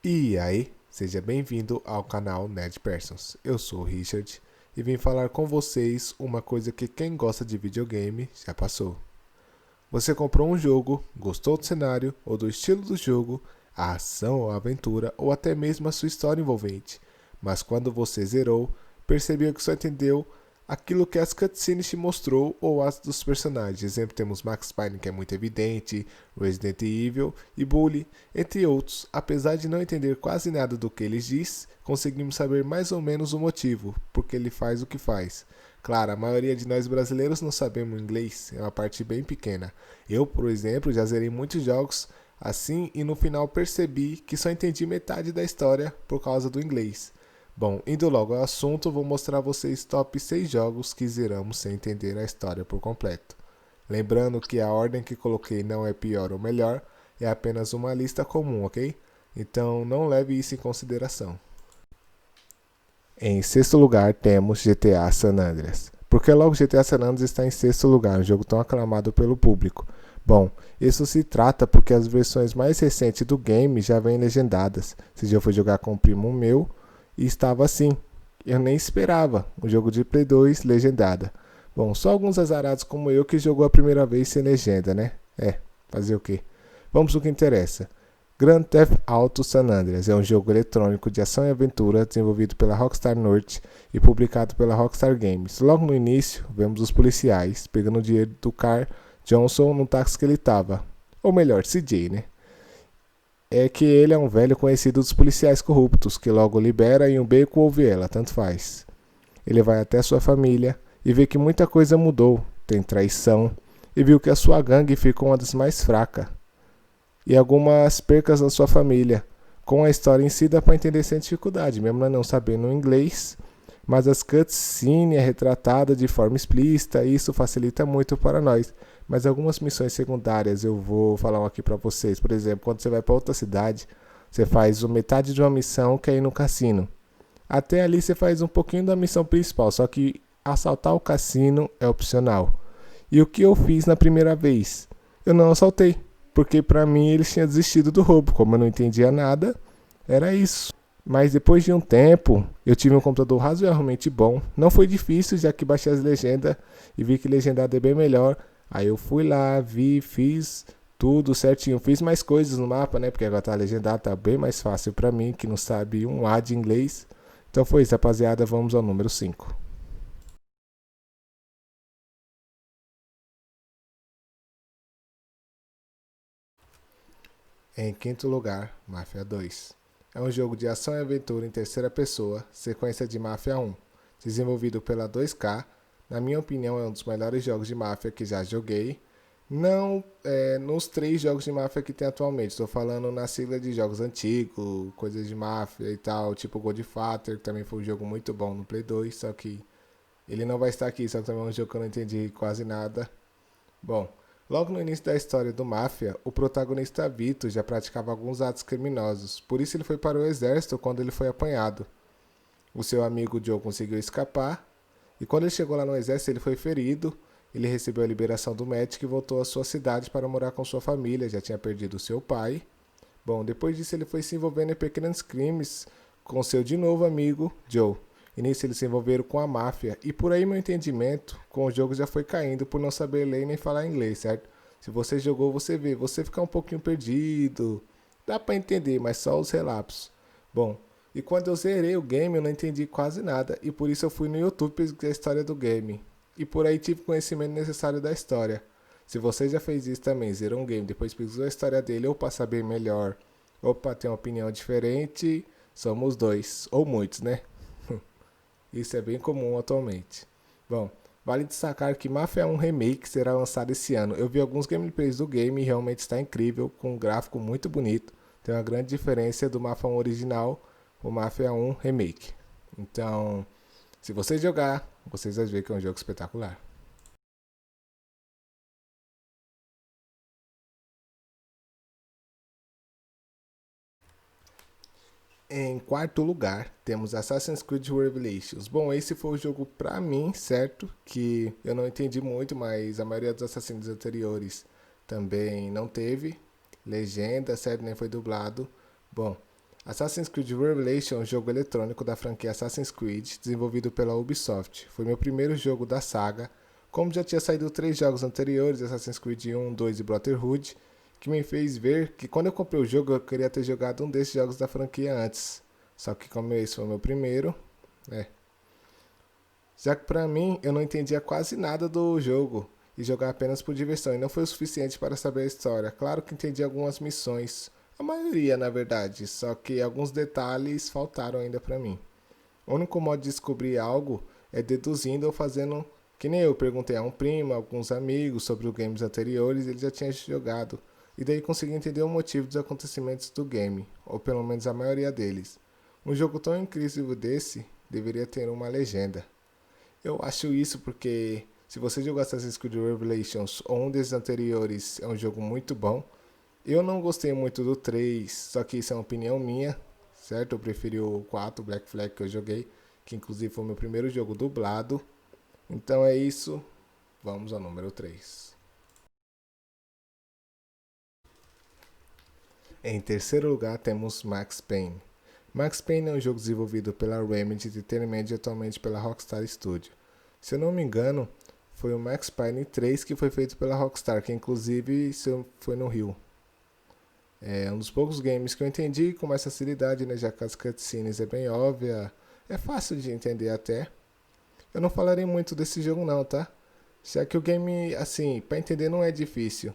E aí, seja bem-vindo ao canal Nerd Persons. Eu sou o Richard e vim falar com vocês uma coisa que quem gosta de videogame já passou. Você comprou um jogo, gostou do cenário ou do estilo do jogo, a ação ou a aventura ou até mesmo a sua história envolvente, mas quando você zerou, percebeu que só entendeu aquilo que as cutscenes te mostrou ou as dos personagens. Exemplo, temos Max Payne, que é muito evidente, Resident Evil e Bully, entre outros. Apesar de não entender quase nada do que ele diz, conseguimos saber mais ou menos o motivo, porque ele faz o que faz. Claro, a maioria de nós brasileiros não sabemos inglês, é uma parte bem pequena. Eu, por exemplo, já zerei muitos jogos assim e no final percebi que só entendi metade da história por causa do inglês. Bom, indo logo ao assunto, vou mostrar a vocês top 6 jogos que zeramos sem entender a história por completo. Lembrando que a ordem que coloquei não é pior ou melhor, é apenas uma lista comum, ok? Então não leve isso em consideração. Em sexto lugar temos GTA San Andreas. Por que logo GTA San Andreas está em sexto lugar, um jogo tão aclamado pelo público? Bom, isso se trata porque as versões mais recentes do game já vêm legendadas. Esse dia eu fui jogar com um primo meu e estava assim. Eu nem esperava, um jogo de Play 2 legendada. Bom, só alguns azarados como eu que jogou a primeira vez sem legenda, né? Fazer o quê? Vamos ao que interessa. Grand Theft Auto San Andreas é um jogo eletrônico de ação e aventura desenvolvido pela Rockstar North e publicado pela Rockstar Games. Logo no início, vemos os policiais pegando o dinheiro do Carl Johnson no táxi que ele estava. Ou melhor, CJ, né? É que ele é um velho conhecido dos policiais corruptos, que logo libera em um beco ou viela, tanto faz. Ele vai até sua família e vê que muita coisa mudou, tem traição, e viu que a sua gangue ficou uma das mais fracas. E algumas percas na sua família. Com a história em si dá para entender sem dificuldade, mesmo não sabendo inglês, mas as cutscenes é retratada de forma explícita e isso facilita muito para nós. Mas algumas missões secundárias eu vou falar aqui para vocês. Por exemplo, quando você vai para outra cidade, você faz metade de uma missão que é ir no cassino. Até ali você faz um pouquinho da missão principal, só que assaltar o cassino é opcional. E o que eu fiz na primeira vez? Eu não assaltei, porque para mim eles tinham desistido do roubo. Como eu não entendia nada, era isso. Mas depois de um tempo, eu tive um computador razoavelmente bom. Não foi difícil, já que baixei as legendas e vi que legendado é bem melhor. Aí eu fui lá, vi, fiz tudo certinho. Fiz mais coisas no mapa, né? Porque agora tá legendado, tá bem mais fácil pra mim, que não sabe um A de inglês. Então foi isso, rapaziada. Vamos ao número 5. Em quinto lugar, Mafia 2. É um jogo de ação e aventura em terceira pessoa, sequência de Mafia 1, desenvolvido pela 2K. Na minha opinião, é um dos melhores jogos de máfia que já joguei. Não nos 3 jogos de máfia que tem atualmente, estou falando na sigla de jogos antigos, coisas de máfia e tal, tipo Godfather, que também foi um jogo muito bom no Play 2, só que ele não vai estar aqui, só que também é um jogo que eu não entendi quase nada. Bom, logo no início da história do Máfia, o protagonista Vito já praticava alguns atos criminosos, por isso ele foi para o exército quando ele foi apanhado. O seu amigo Joe conseguiu escapar, e quando ele chegou lá no exército ele foi ferido, ele recebeu a liberação do médico e voltou à sua cidade para morar com sua família, já tinha perdido seu pai. Bom, depois disso ele foi se envolvendo em pequenos crimes com seu de novo amigo Joe. E nisso eles se envolveram com a máfia. E por aí meu entendimento com o jogo já foi caindo por não saber ler nem falar inglês, certo? Se você jogou, você vê. Você fica um pouquinho perdido. Dá pra entender, mas só os relapsos. Bom, e quando eu zerei o game eu não entendi quase nada. E por isso eu fui no YouTube pesquisar a história do game. E por aí tive conhecimento necessário da história. Se você já fez isso também, zerou um game, depois pesquisou a história dele, ou para saber melhor, ou para ter uma opinião diferente, somos dois, ou muitos, né? Isso é bem comum atualmente. Bom, vale destacar que Mafia 1 Remake será lançado esse ano. Eu vi alguns gameplays do game e realmente está incrível, com um gráfico muito bonito. Tem uma grande diferença do Mafia 1 original para o Mafia 1 Remake. Então, se você jogar, vocês vão ver que é um jogo espetacular. Em quarto lugar, temos Assassin's Creed Revelations. Bom, esse foi o jogo pra mim, certo? Que eu não entendi muito, mas a maioria dos Assassinos anteriores também não teve legenda, certo? Nem foi dublado. Bom, Assassin's Creed Revelation é um jogo eletrônico da franquia Assassin's Creed, desenvolvido pela Ubisoft. Foi meu primeiro jogo da saga. Como já tinha saído 3 jogos anteriores, Assassin's Creed 1, 2 e Brotherhood, que me fez ver que quando eu comprei o jogo eu queria ter jogado um desses jogos da franquia antes. Só que como esse foi o meu primeiro, né? Já que pra mim eu não entendia quase nada do jogo e jogar apenas por diversão e não foi o suficiente para saber a história. Claro que entendi algumas missões, a maioria na verdade, só que alguns detalhes faltaram ainda pra mim. O único modo de descobrir algo é deduzindo ou fazendo que nem eu perguntei a um primo, a alguns amigos sobre os games anteriores, ele já tinha jogado. E daí consegui entender o motivo dos acontecimentos do game, ou pelo menos a maioria deles. Um jogo tão incrível desse deveria ter uma legenda. Eu acho isso porque se você jogou Assassin's Creed Revelations ou um desses anteriores, é um jogo muito bom. Eu não gostei muito do 3, só que isso é uma opinião minha, certo? Eu preferi o 4, Black Flag, que eu joguei, que inclusive foi o meu primeiro jogo dublado. Então é isso, vamos ao número 3. Em terceiro lugar temos Max Payne. Max Payne é um jogo desenvolvido pela Remedy Entertainment e atualmente pela Rockstar Studio. Se eu não me engano, foi o Max Payne 3 que foi feito pela Rockstar, que inclusive foi no Rio. É um dos poucos games que eu entendi com mais facilidade, né, já que as cutscenes é bem óbvia, é fácil de entender até. Eu não falarei muito desse jogo não, tá? Já que o game, assim, pra entender não é difícil.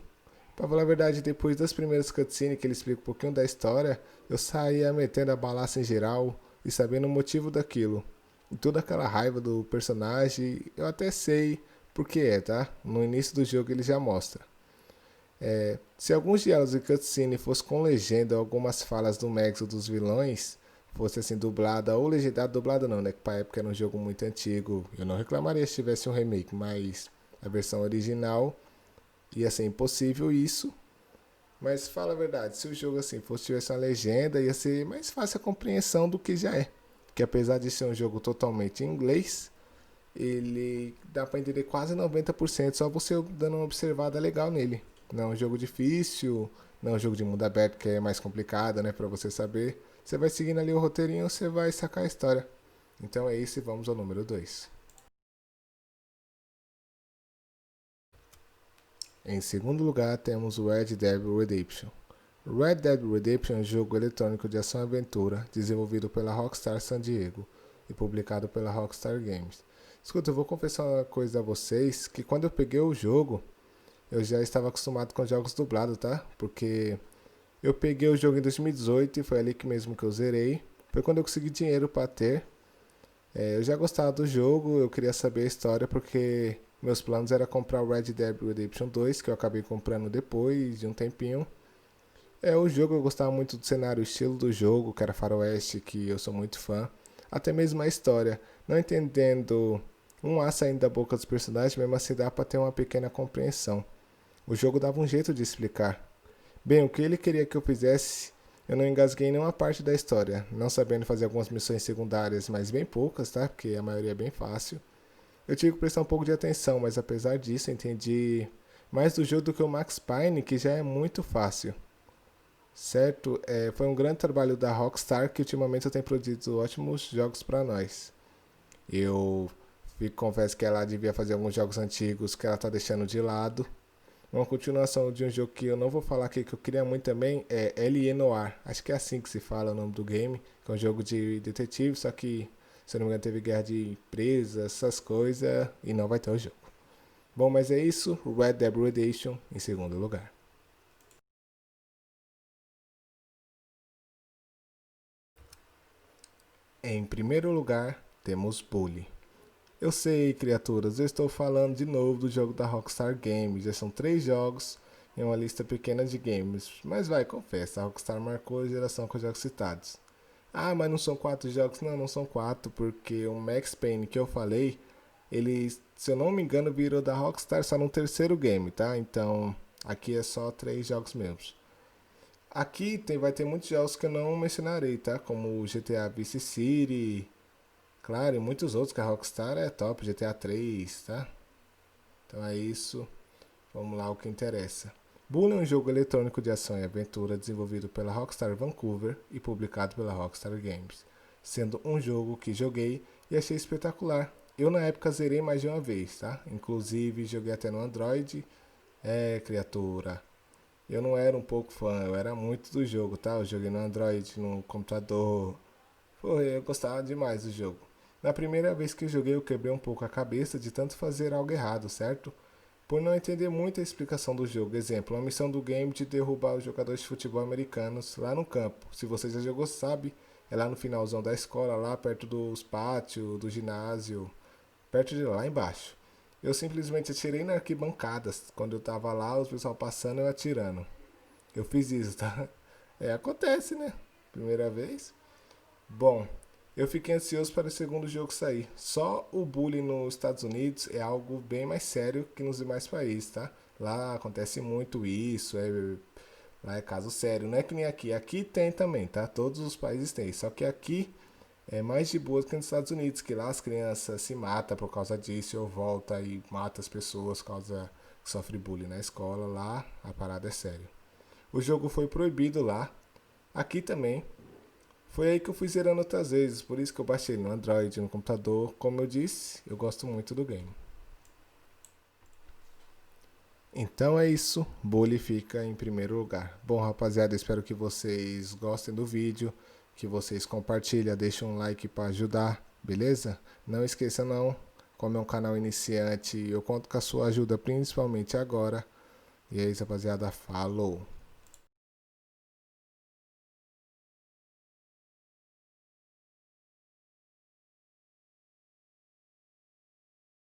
Pra falar a verdade, depois das primeiras cutscenes que ele explica um pouquinho da história, eu saía metendo a balaça em geral e sabendo o motivo daquilo. E toda aquela raiva do personagem, eu até sei porque é, tá? No início do jogo ele já mostra. Se alguns diálogos de cutscene fossem com legenda ou algumas falas do Max ou dos vilões, fosse assim dublada ou legendada, dublada não, né? Que pra época era um jogo muito antigo. Eu não reclamaria se tivesse um remake, mas a versão original ia ser impossível isso. Mas fala a verdade, se o jogo assim fosse tivesse uma legenda, ia ser mais fácil a compreensão do que já é. Que apesar de ser um jogo totalmente em inglês, ele dá para entender quase 90% só você dando uma observada legal nele. Não é um jogo difícil, não é um jogo de mundo aberto que é mais complicado, né, para você saber. Você vai seguindo ali o roteirinho, você vai sacar a história. Então é isso e vamos ao número 2. Em segundo lugar, temos o Red Dead Redemption. Red Dead Redemption é um jogo eletrônico de ação e aventura desenvolvido pela Rockstar San Diego e publicado pela Rockstar Games. Escuta, eu vou confessar uma coisa a vocês, que quando eu peguei o jogo, eu já estava acostumado com jogos dublados, tá? Porque eu peguei o jogo em 2018 e foi ali que mesmo que eu zerei. Foi quando eu consegui dinheiro para ter. Eu já gostava do jogo, eu queria saber a história porque meus planos era comprar o Red Dead Redemption 2, que eu acabei comprando depois de um tempinho. O jogo eu gostava muito do cenário, o estilo do jogo, que era faroeste, que eu sou muito fã. Até mesmo a história. Não entendendo um A saindo da boca dos personagens, mesmo assim dá pra ter uma pequena compreensão. O jogo dava um jeito de explicar. Bem, o que ele queria que eu fizesse, eu não engasguei em nenhuma parte da história, não sabendo fazer algumas missões secundárias, mas bem poucas, tá? Porque a maioria é bem fácil. Eu tive que prestar um pouco de atenção, mas apesar disso, entendi mais do jogo do que o Max Payne, que já é muito fácil. Certo? Foi um grande trabalho da Rockstar que ultimamente eu tenho produzido ótimos jogos para nós. Eu confesso que ela devia fazer alguns jogos antigos que ela tá deixando de lado. Uma continuação de um jogo que eu não vou falar aqui que eu queria muito também é L.A. Noire. Acho que é assim que se fala o nome do game, que é um jogo de detetive, só que se eu não me engano teve guerra de empresas, essas coisas, e não vai ter o jogo. Bom, mas é isso, Red Dead Redemption em segundo lugar. Em primeiro lugar, temos Bully. Eu sei, criaturas, eu estou falando de novo do jogo da Rockstar Games. Já são 3 jogos em uma lista pequena de games. Mas vai, confessa, a Rockstar marcou a geração com os jogos citados. Ah, mas não são 4 jogos? Não, não são 4, porque o Max Payne que eu falei, ele, se eu não me engano, virou da Rockstar só no terceiro game, tá? Então, aqui é só 3 jogos mesmos. Aqui vai ter muitos jogos que eu não mencionarei, tá? Como o GTA Vice City, claro, e muitos outros que a Rockstar é top, GTA 3, tá? Então é isso, vamos lá o que interessa. Bully é um jogo eletrônico de ação e aventura desenvolvido pela Rockstar Vancouver e publicado pela Rockstar Games, sendo um jogo que joguei e achei espetacular. Eu na época zerei mais de uma vez, tá? Inclusive joguei até no Android. Criatura. Eu não era um pouco fã, eu era muito do jogo, tá? Eu joguei no Android, no computador. Pô, eu gostava demais do jogo. Na primeira vez que eu joguei, eu quebrei um pouco a cabeça de tanto fazer algo errado, certo? Por não entender muito a explicação do jogo. Exemplo, a missão do game de derrubar os jogadores de futebol americanos lá no campo. Se você já jogou, sabe, é lá no finalzão da escola, lá perto dos pátios, do ginásio, perto de lá embaixo. Eu simplesmente atirei na arquibancada. Quando eu tava lá, os pessoal passando, eu atirando. Eu fiz isso, tá? Acontece, né? Primeira vez. Bom, eu fiquei ansioso para o segundo jogo sair. Só o bullying nos Estados Unidos é algo bem mais sério que nos demais países, tá? Lá acontece muito isso, lá é caso sério. Não é que nem aqui. Aqui tem também, tá? Todos os países têm. Só que aqui é mais de boa do que nos Estados Unidos, que lá as crianças se matam por causa disso, ou volta e mata as pessoas por causa que sofre bullying na escola. Lá a parada é séria. O jogo foi proibido lá, aqui também. Foi aí que eu fui zerando outras vezes, por isso que eu baixei no Android, no computador. Como eu disse, eu gosto muito do game. Então é isso, Bully fica em primeiro lugar. Bom, rapaziada, espero que vocês gostem do vídeo, que vocês compartilhem, deixem um like para ajudar, beleza? Não esqueça não, como é um canal iniciante, eu conto com a sua ajuda principalmente agora. E é isso, rapaziada, falou!